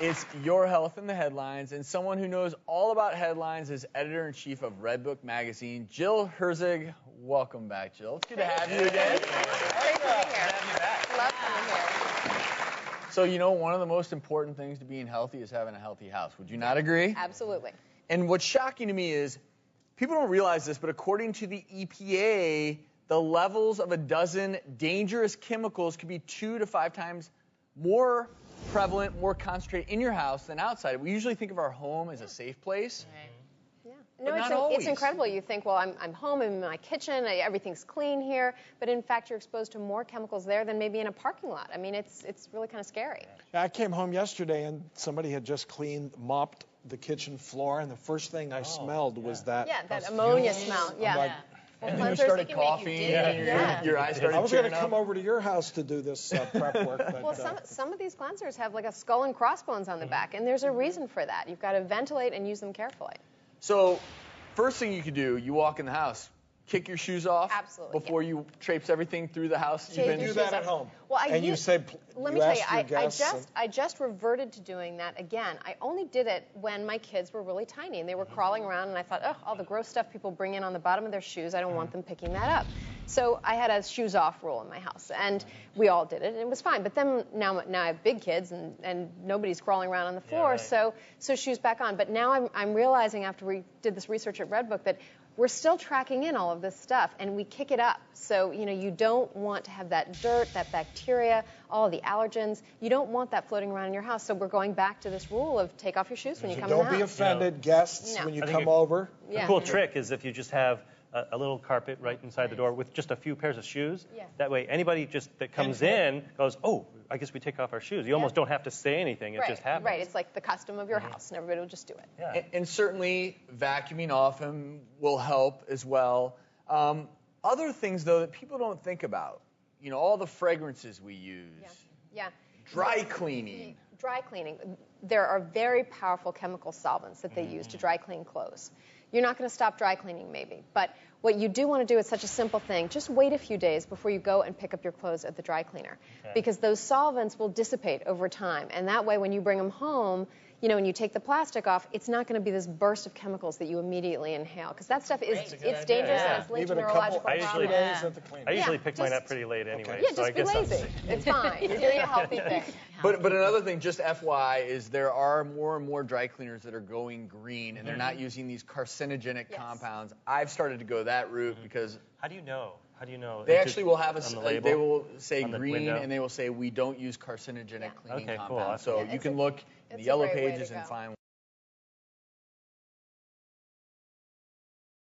It's Your Health in the Headlines, and someone who knows all about headlines is editor-in-chief of Redbook magazine, Jill Herzig. Welcome back, Jill. It's good to have you again. Great to be here. Love coming here. So, you know, one of the most important things to being healthy is having a healthy house. Would you not agree? Absolutely. And what's shocking to me is people don't realize this, but according to the EPA, the levels of a dozen dangerous chemicals could be 2 to 5 times more prevalent, more concentrated in your house than outside. We usually think of our home as a safe place. Yeah. But No, it's incredible. You think, well, I'm home, I'm in my kitchen, everything's clean here, but in fact, you're exposed to more chemicals there than maybe in a parking lot. I mean, it's really kind of scary. I came home yesterday and somebody had just mopped the kitchen floor, and the first thing I smelled was that. Yeah, that ammonia smell. Yeah. Like, and then you started coughing, and your eyes started I was going to tearing come up. over to your house to do this prep work. But, Well, some of these cleansers have like a skull and crossbones on the back, and there's a reason for that. You've got to ventilate and use them carefully. So, first thing you could do, you walk in the house, kick your shoes off. Absolutely, before you traipse everything through the house. you do that at home. Well, you say, let me tell you, I just reverted to doing that again. I only did it when my kids were really tiny and they were crawling around, and I thought, oh, all the gross stuff people bring in on the bottom of their shoes, I don't want them picking that up. So I had a shoes off rule in my house, and we all did it, and it was fine. But then now I have big kids, and nobody's crawling around on the floor, so shoes back on. But now I'm realizing after we did this research at Redbook that we're still tracking in all of this stuff, and we kick it up. So, you know, you don't want to have that dirt, that bacteria, all of the allergens. You don't want that floating around in your house. So we're going back to this rule of take off your shoes when you come in the house. Don't be offended, guests, when you come over. A cool trick is if you just have a little carpet right inside the door with just a few pairs of shoes. Yeah. That way, anybody that comes in goes, oh, I guess we take off our shoes. You almost don't have to say anything. It just happens. Right. It's like the custom of your house, and everybody will just do it. Yeah. And certainly, vacuuming often will help as well. Other things, though, that people don't think about, you know, all the fragrances we use. Yeah. Dry cleaning. Dry cleaning. There are very powerful chemical solvents that they use to dry clean clothes. You're not going to stop dry cleaning, maybe, but what you do want to do is such a simple thing. Just wait a few days before you go and pick up your clothes at the dry cleaner, because those solvents will dissipate over time, and that way when you bring them home, you know, when you take the plastic off, it's not going to be this burst of chemicals that you immediately inhale, because that stuff it's dangerous and it's linked to neurological problems. I usually pick mine up pretty late anyway. Yeah, just be lazy. It's fine. You're doing a healthy thing. But another thing, just FYI, is there are more and more dry cleaners that are going green, and they're not using these carcinogenic compounds. I've started to go that route because... How do you know? How do you know? They actually will have they will say on the green, window? and they will say we don't use carcinogenic cleaning compounds. Cool. So you can look in the yellow pages and find